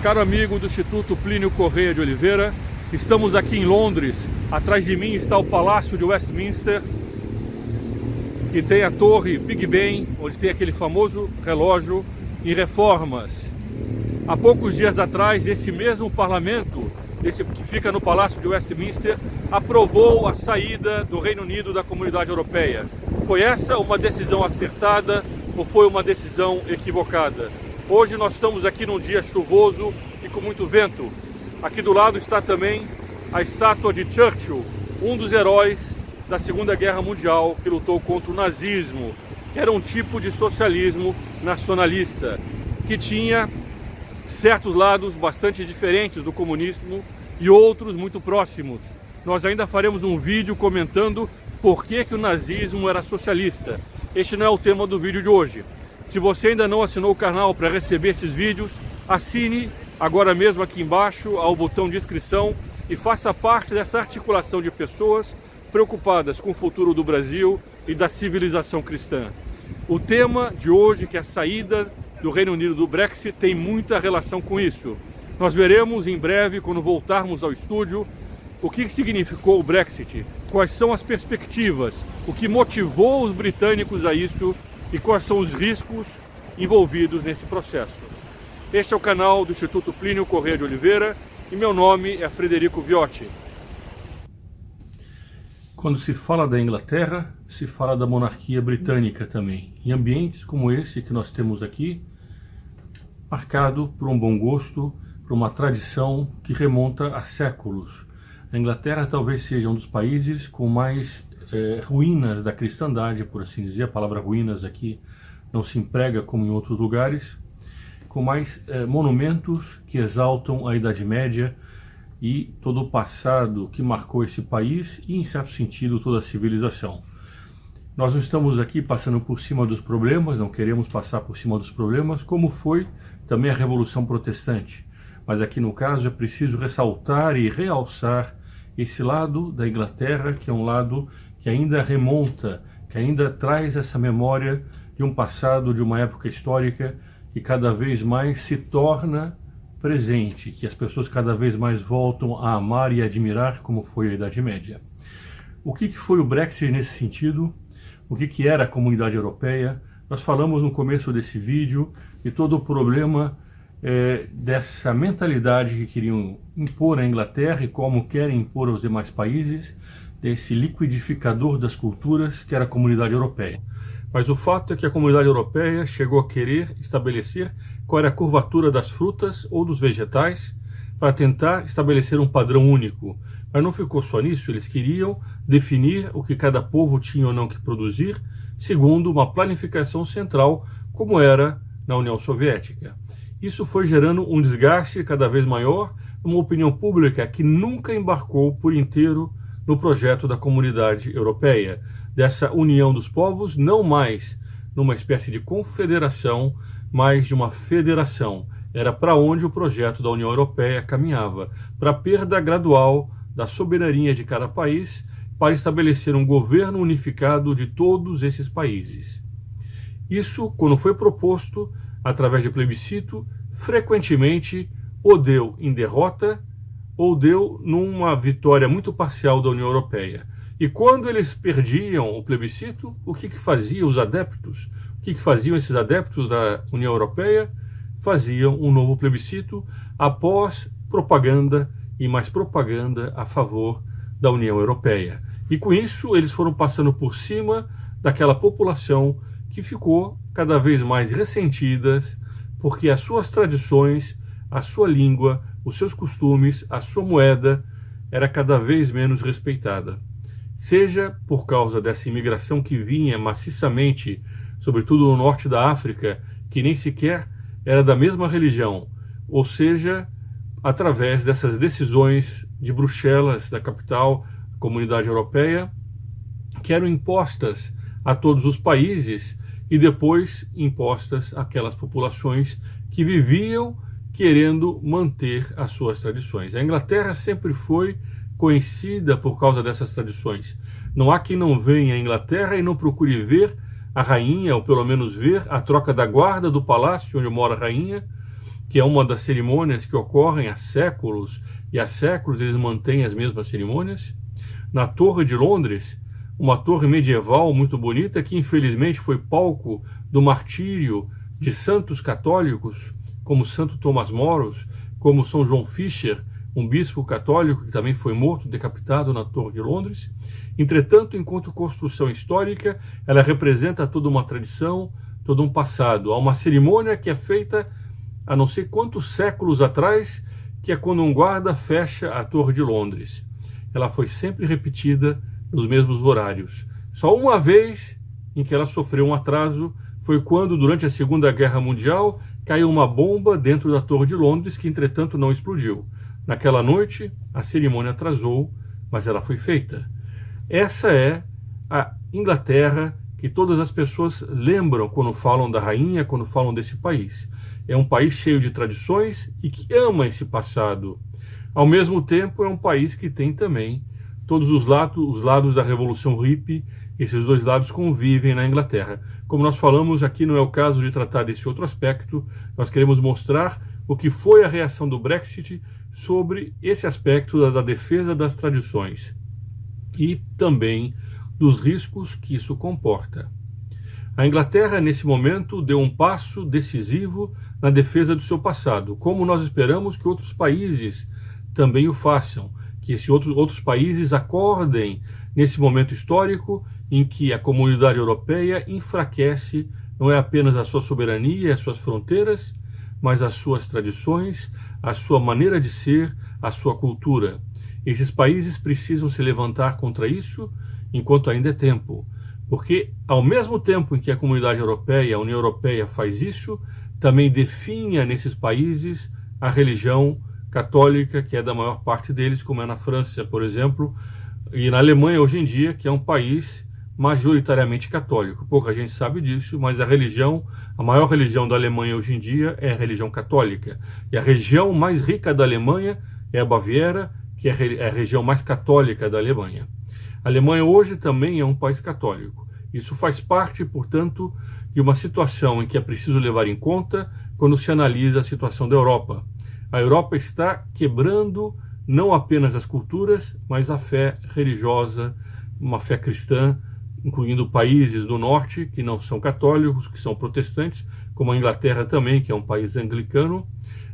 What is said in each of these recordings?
Caro amigo do Instituto Plínio Correia de Oliveira, estamos aqui em Londres. Atrás de mim está o Palácio de Westminster, que tem a torre Big Ben, onde tem aquele famoso relógio em reformas. Há poucos dias atrás, esse mesmo parlamento, esse que fica no Palácio de Westminster, aprovou a saída do Reino Unido da Comunidade Europeia. Foi essa uma decisão acertada ou foi uma decisão equivocada? Hoje nós estamos aqui num dia chuvoso e com muito vento. Aqui do lado está também a estátua de Churchill, um dos heróis da Segunda Guerra Mundial que lutou contra o nazismo, que era um tipo de socialismo nacionalista, que tinha certos lados bastante diferentes do comunismo e outros muito próximos. Nós ainda faremos um vídeo comentando por que o nazismo era socialista. Este não é o tema do vídeo de hoje. Se você ainda não assinou o canal para receber esses vídeos, assine agora mesmo aqui embaixo ao botão de inscrição e faça parte dessa articulação de pessoas preocupadas com o futuro do Brasil e da civilização cristã. O tema de hoje, que é a saída do Reino Unido do Brexit, tem muita relação com isso. Nós veremos em breve, quando voltarmos ao estúdio, o que significou o Brexit, quais são as perspectivas, o que motivou os britânicos a isso e quais são os riscos envolvidos nesse processo. Este é o canal do Instituto Plínio Correia de Oliveira e meu nome é Frederico Viotti. Quando se fala da Inglaterra, se fala da monarquia britânica também. Em ambientes como esse que nós temos aqui, marcado por um bom gosto, por uma tradição que remonta a séculos. A Inglaterra talvez seja um dos países com mais ruínas da cristandade, por assim dizer. A palavra ruínas aqui não se emprega como em outros lugares, com mais monumentos que exaltam a Idade Média e todo o passado que marcou esse país e, em certo sentido, toda a civilização. Nós não estamos aqui passando por cima dos problemas, não queremos passar por cima dos problemas, como foi também a Revolução Protestante. Mas aqui no caso é preciso ressaltar e realçar esse lado da Inglaterra, que é um lado que ainda remonta, que ainda traz essa memória de um passado, de uma época histórica que cada vez mais se torna presente, que as pessoas cada vez mais voltam a amar e admirar, como foi a Idade Média. O que foi o Brexit nesse sentido? O que era a Comunidade Europeia? Nós falamos no começo desse vídeo de todo o problema dessa mentalidade que queriam impor à Inglaterra e como querem impor aos demais países, desse liquidificador das culturas que era a Comunidade Europeia. Mas o fato é que a Comunidade Europeia chegou a querer estabelecer qual era a curvatura das frutas ou dos vegetais para tentar estabelecer um padrão único. Mas não ficou só nisso, eles queriam definir o que cada povo tinha ou não que produzir, segundo uma planificação central, como era na União Soviética. Isso foi gerando um desgaste cada vez maior, uma opinião pública que nunca embarcou por inteiro no projeto da Comunidade Europeia, dessa união dos povos, não mais numa espécie de confederação, mas de uma federação. Era para onde o projeto da União Europeia caminhava, para a perda gradual da soberania de cada país, para estabelecer um governo unificado de todos esses países. Isso, quando foi proposto, através de plebiscito, frequentemente ou deu em derrota ou deu numa vitória muito parcial da União Europeia. E quando eles perdiam o plebiscito, o que faziam os adeptos? O que faziam esses adeptos da União Europeia? Faziam um novo plebiscito após propaganda e mais propaganda a favor da União Europeia. E com isso eles foram passando por cima daquela população que ficou cada vez mais ressentida porque as suas tradições, a sua língua, os seus costumes, a sua moeda era cada vez menos respeitada. Seja por causa dessa imigração que vinha maciçamente, sobretudo no norte da África, que nem sequer era da mesma religião, ou seja, através dessas decisões de Bruxelas, da capital, Comunidade Europeia, que eram impostas a todos os países e depois impostas àquelas populações que viviam querendo manter as suas tradições. A Inglaterra sempre foi conhecida por causa dessas tradições. Não há quem não venha à Inglaterra e não procure ver a rainha, ou pelo menos ver a troca da guarda do palácio onde mora a rainha, que é uma das cerimônias que ocorrem há séculos, e há séculos eles mantêm as mesmas cerimônias. Na Torre de Londres, uma torre medieval muito bonita, que infelizmente foi palco do martírio de santos católicos, como Santo Tomás Moros, como São João Fisher, um bispo católico que também foi morto, decapitado na Torre de Londres. Entretanto, enquanto construção histórica, ela representa toda uma tradição, todo um passado. Há uma cerimônia que é feita há não sei quantos séculos atrás, que é quando um guarda fecha a Torre de Londres. Ela foi sempre repetida nos mesmos horários. Só uma vez em que ela sofreu um atraso foi quando, durante a Segunda Guerra Mundial, caiu uma bomba dentro da Torre de Londres, que entretanto não explodiu. Naquela noite, a cerimônia atrasou, mas ela foi feita. Essa é a Inglaterra que todas as pessoas lembram quando falam da rainha, quando falam desse país. É um país cheio de tradições e que ama esse passado. Ao mesmo tempo, é um país que tem também todos os lados da Revolução Hippie. Esses dois lados convivem na Inglaterra. Como nós falamos, aqui não é o caso de tratar desse outro aspecto. Nós queremos mostrar o que foi a reação do Brexit sobre esse aspecto da defesa das tradições e também dos riscos que isso comporta. A Inglaterra, nesse momento, deu um passo decisivo na defesa do seu passado, como nós esperamos que outros países também o façam, que esses outros países acordem nesse momento histórico em que a comunidade europeia enfraquece não é apenas a sua soberania, as suas fronteiras, mas as suas tradições, a sua maneira de ser, a sua cultura. Esses países precisam se levantar contra isso enquanto ainda é tempo, porque ao mesmo tempo em que a comunidade europeia, a União Europeia faz isso, também definha nesses países a religião católica, que é da maior parte deles, como é na França, por exemplo, e na Alemanha hoje em dia, que é um país majoritariamente católico. Pouca gente sabe disso, mas a maior religião da Alemanha hoje em dia é a religião católica. E a região mais rica da Alemanha é a Baviera, que é a região mais católica da Alemanha. A Alemanha hoje também é um país católico. Isso faz parte, portanto, de uma situação em que é preciso levar em conta quando se analisa a situação da Europa. A Europa está quebrando não apenas as culturas, mas a fé religiosa, uma fé cristã, incluindo países do norte que não são católicos, que são protestantes, como a Inglaterra também, que é um país anglicano,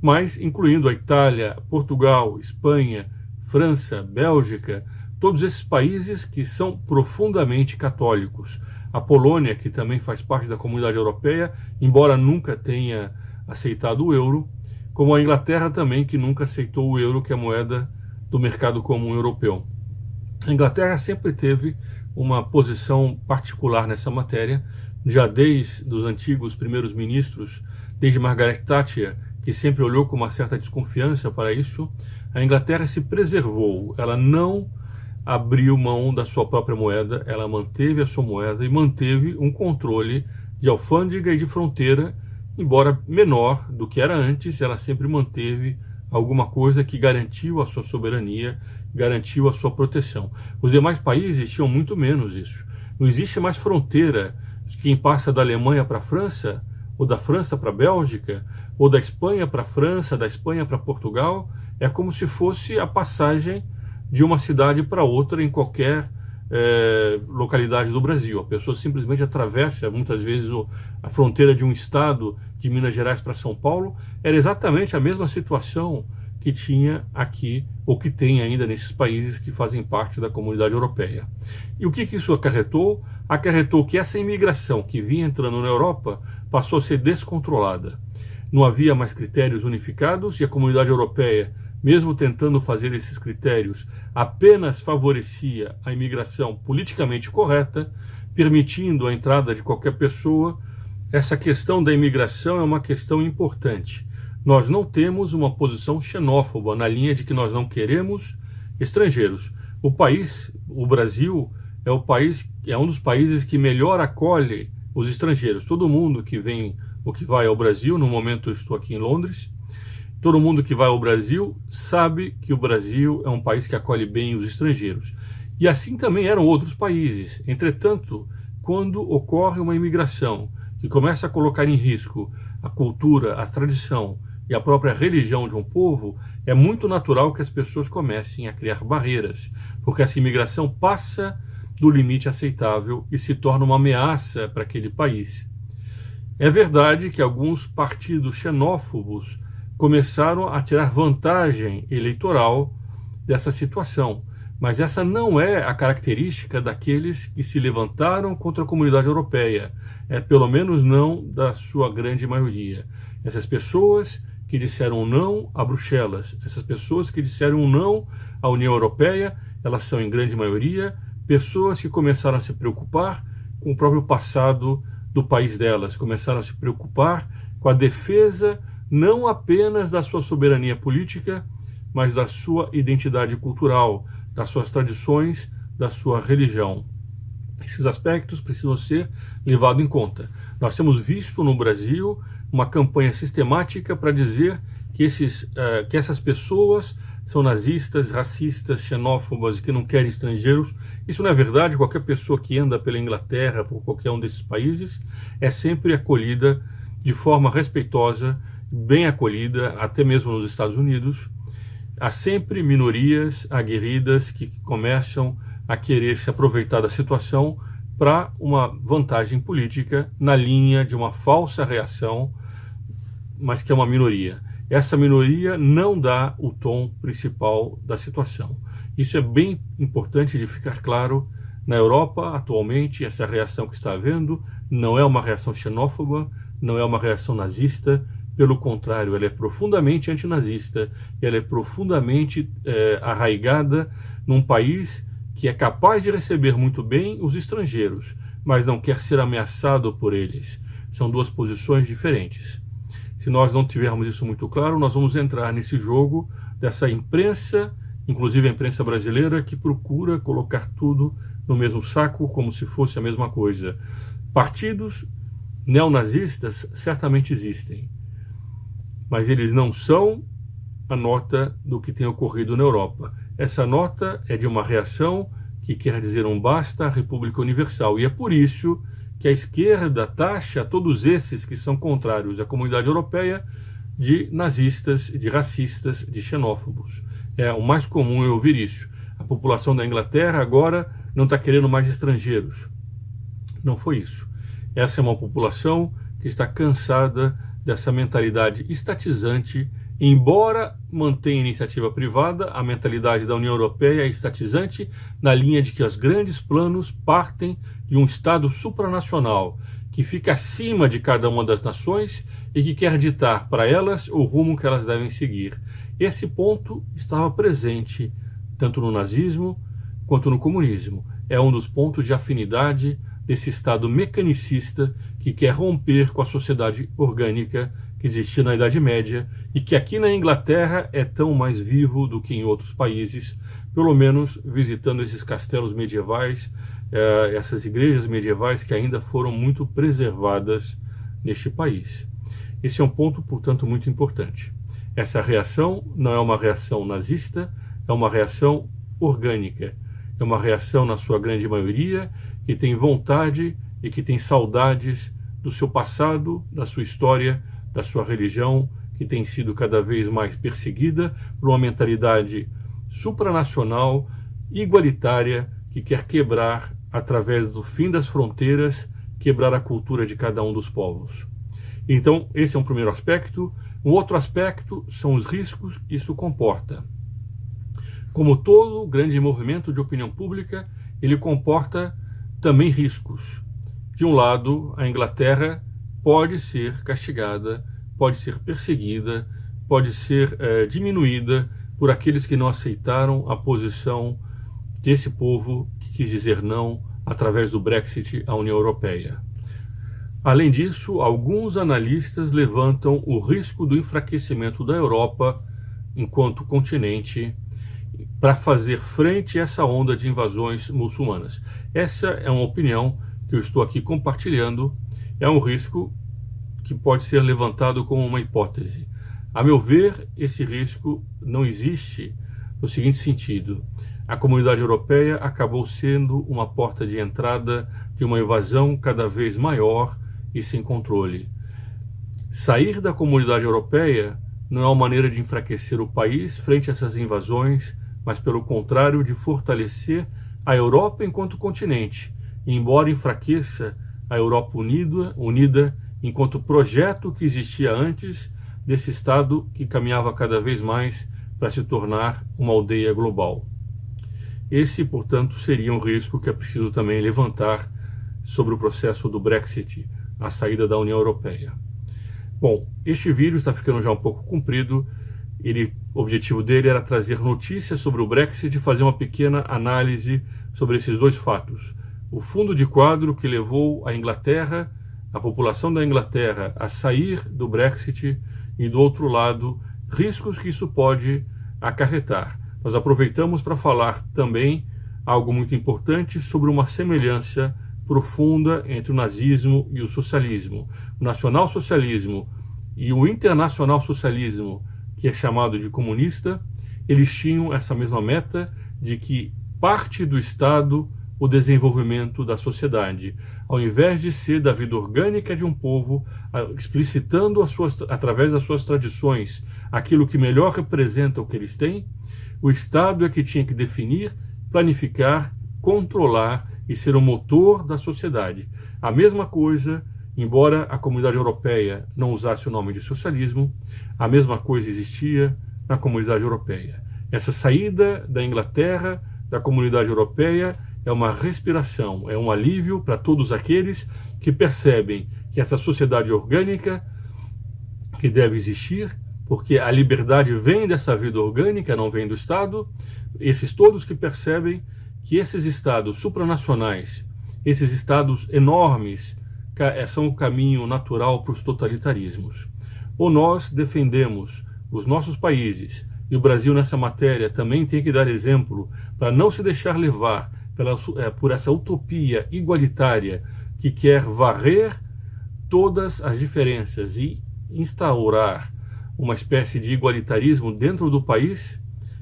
mas incluindo a Itália, Portugal, Espanha, França, Bélgica, todos esses países que são profundamente católicos. A Polônia, que também faz parte da comunidade europeia, embora nunca tenha aceitado o euro, como a Inglaterra também, que nunca aceitou o euro, que é a moeda do mercado comum europeu. A Inglaterra sempre teve uma posição particular nessa matéria, já desde os antigos primeiros ministros, desde Margaret Thatcher, que sempre olhou com uma certa desconfiança para isso. A Inglaterra se preservou, ela não abriu mão da sua própria moeda, ela manteve a sua moeda e manteve um controle de alfândega e de fronteira, embora menor do que era antes, ela sempre manteve alguma coisa que garantiu a sua soberania, garantiu a sua proteção. Os demais países tinham muito menos isso. Não existe mais fronteira. Quem passa da Alemanha para a França, ou da França para a Bélgica, ou da Espanha para a França, da Espanha para Portugal, é como se fosse a passagem de uma cidade para outra em qualquer localidade do Brasil. A pessoa simplesmente atravessa muitas vezes a fronteira de um estado, de Minas Gerais para São Paulo. Era exatamente a mesma situação que tinha aqui, ou que tem ainda nesses países que fazem parte da comunidade europeia. E o que isso acarretou? Acarretou que essa imigração que vinha entrando na Europa passou a ser descontrolada. Não havia mais critérios unificados e a comunidade europeia, mesmo tentando fazer esses critérios, apenas favorecia a imigração politicamente correta, permitindo a entrada de qualquer pessoa. Essa questão da imigração é uma questão importante. Nós não temos uma posição xenófoba na linha de que nós não queremos estrangeiros. O Brasil, é um dos países que melhor acolhe os estrangeiros. Todo mundo que vem ou que vai ao Brasil, no momento eu estou aqui em Londres, todo mundo que vai ao Brasil sabe que o Brasil é um país que acolhe bem os estrangeiros. E assim também eram outros países. Entretanto, quando ocorre uma imigração que começa a colocar em risco a cultura, a tradição e a própria religião de um povo, é muito natural que as pessoas comecem a criar barreiras, porque essa imigração passa do limite aceitável e se torna uma ameaça para aquele país. É verdade que alguns partidos xenófobos começaram a tirar vantagem eleitoral dessa situação, mas essa não é a característica daqueles que se levantaram contra a comunidade europeia, pelo menos não da sua grande maioria. Essas pessoas que disseram não a Bruxelas, essas pessoas que disseram não à União Europeia, elas são em grande maioria pessoas que começaram a se preocupar com o próprio passado do país delas, começaram a se preocupar com a defesa não apenas da sua soberania política, mas da sua identidade cultural, das suas tradições, da sua religião. Esses aspectos precisam ser levados em conta. Nós temos visto no Brasil uma campanha sistemática para dizer que essas pessoas são nazistas, racistas, xenófobas e que não querem estrangeiros. Isso não é verdade. Qualquer pessoa que anda pela Inglaterra, por qualquer um desses países, é sempre acolhida de forma respeitosa, bem acolhida, até mesmo nos Estados Unidos. Há sempre minorias aguerridas que começam a querer se aproveitar da situação para uma vantagem política na linha de uma falsa reação, mas que é uma minoria. Essa minoria não dá o tom principal da situação. Isso é bem importante de ficar claro. Na Europa, atualmente, essa reação que está havendo não é uma reação xenófoba, não é uma reação nazista. Pelo contrário, ela é profundamente antinazista, ela é profundamente arraigada num país que é capaz de receber muito bem os estrangeiros, mas não quer ser ameaçado por eles. São duas posições diferentes. Se nós não tivermos isso muito claro, nós vamos entrar nesse jogo dessa imprensa, inclusive a imprensa brasileira, que procura colocar tudo no mesmo saco, como se fosse a mesma coisa. Partidos neonazistas certamente existem, mas eles não são a nota do que tem ocorrido na Europa. Essa nota é de uma reação que quer dizer um basta à República Universal, e é por isso que a esquerda taxa todos esses que são contrários à comunidade europeia de nazistas, de racistas, de xenófobos. O mais comum é ouvir isso. A população da Inglaterra agora não está querendo mais estrangeiros. Não foi isso. Essa é uma população que está cansada dessa mentalidade estatizante. Embora mantenha iniciativa privada, a mentalidade da União Europeia é estatizante na linha de que os grandes planos partem de um Estado supranacional que fica acima de cada uma das nações e que quer ditar para elas o rumo que elas devem seguir. Esse ponto estava presente tanto no nazismo quanto no comunismo. É um dos pontos de afinidade desse Estado mecanicista que quer romper com a sociedade orgânica que existia na Idade Média e que aqui na Inglaterra é tão mais vivo do que em outros países, pelo menos visitando esses castelos medievais, essas igrejas medievais que ainda foram muito preservadas neste país. Esse é um ponto, portanto, muito importante. Essa reação não é uma reação nazista, é uma reação orgânica, é uma reação, na sua grande maioria, que tem vontade e que tem saudades do seu passado, da sua história, da sua religião, que tem sido cada vez mais perseguida por uma mentalidade supranacional, igualitária, que quer quebrar, através do fim das fronteiras, quebrar a cultura de cada um dos povos. Então, esse é um primeiro aspecto. Um outro aspecto são os riscos que isso comporta. Como todo grande movimento de opinião pública, ele comporta também riscos. De um lado, a Inglaterra pode ser castigada, pode ser perseguida, pode ser diminuída por aqueles que não aceitaram a posição desse povo que quis dizer não através do Brexit à União Europeia. Além disso, alguns analistas levantam o risco do enfraquecimento da Europa enquanto continente para fazer frente a essa onda de invasões muçulmanas. Essa é uma opinião que eu estou aqui compartilhando, é um risco que pode ser levantado como uma hipótese. A meu ver, esse risco não existe no seguinte sentido: a comunidade europeia acabou sendo uma porta de entrada de uma invasão cada vez maior e sem controle. Sair da comunidade europeia não é uma maneira de enfraquecer o país frente a essas invasões, mas pelo contrário de fortalecer a Europa enquanto continente, e embora enfraqueça a Europa unida enquanto projeto que existia antes desse Estado que caminhava cada vez mais para se tornar uma aldeia global. Esse, portanto, seria um risco que é preciso também levantar sobre o processo do Brexit, a saída da União Europeia. Bom, este vídeo está ficando já um pouco comprido. O objetivo dele era trazer notícias sobre o Brexit e fazer uma pequena análise sobre esses dois fatos. O fundo de quadro que levou a Inglaterra, a população da Inglaterra, a sair do Brexit e, do outro lado, riscos que isso pode acarretar. Nós aproveitamos para falar também algo muito importante sobre uma semelhança profunda entre o nazismo e o socialismo. O nacionalsocialismo e o internacional-socialismo, que é chamado de comunista, eles tinham essa mesma meta de que parte do Estado o desenvolvimento da sociedade. Ao invés de ser da vida orgânica de um povo, explicitando através das suas tradições aquilo que melhor representa o que eles têm, o Estado é que tinha que definir, planificar, controlar e ser o motor da sociedade. A mesma coisa, embora a comunidade europeia não usasse o nome de socialismo, a mesma coisa existia na comunidade europeia. Essa saída da Inglaterra, da comunidade europeia, é uma respiração, é um alívio para todos aqueles que percebem que essa sociedade orgânica que deve existir, porque a liberdade vem dessa vida orgânica, não vem do Estado, esses todos que percebem que esses estados supranacionais, esses estados enormes, são o caminho natural para os totalitarismos. Ou nós defendemos os nossos países, e o Brasil nessa matéria também tem que dar exemplo para não se deixar levar por essa utopia igualitária que quer varrer todas as diferenças e instaurar uma espécie de igualitarismo dentro do país,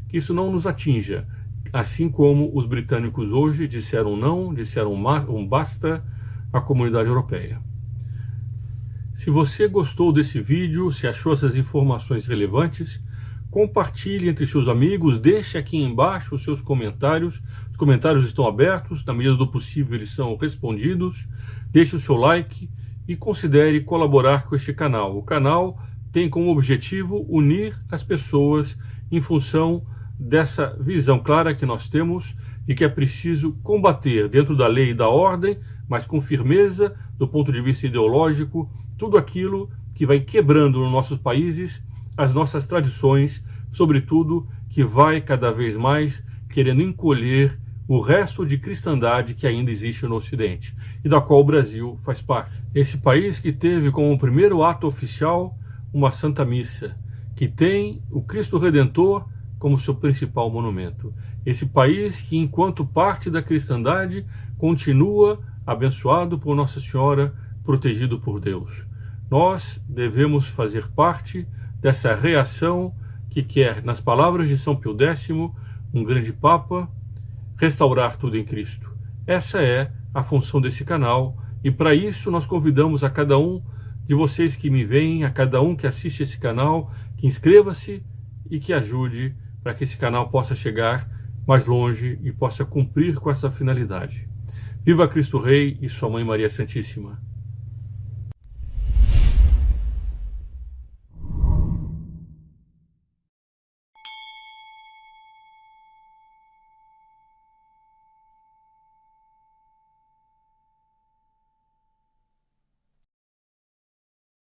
que isso não nos atinja, assim como os britânicos hoje disseram não, disseram um basta à comunidade europeia. Se você gostou desse vídeo, se achou essas informações relevantes, compartilhe entre seus amigos, deixe aqui embaixo os seus comentários. Os comentários estão abertos, na medida do possível eles são respondidos. Deixe o seu like e considere colaborar com este canal. O canal tem como objetivo unir as pessoas em função dessa visão clara que nós temos e que é preciso combater dentro da lei e da ordem, mas com firmeza do ponto de vista ideológico, tudo aquilo que vai quebrando nos nossos países as nossas tradições, sobretudo que vai cada vez mais querendo encolher o resto de cristandade que ainda existe no Ocidente e da qual o Brasil faz parte. Esse país que teve como primeiro ato oficial uma Santa Missa, que tem o Cristo Redentor como seu principal monumento. Esse país que, enquanto parte da cristandade, continua abençoado por Nossa Senhora, protegido por Deus. Nós devemos fazer parte dessa reação que quer, nas palavras de São Pio X, um grande Papa, restaurar tudo em Cristo. Essa é a função desse canal e para isso nós convidamos a cada um de vocês que me veem, a cada um que assiste esse canal, que inscreva-se e que ajude para que esse canal possa chegar mais longe e possa cumprir com essa finalidade. Viva Cristo Rei e Sua Mãe Maria Santíssima!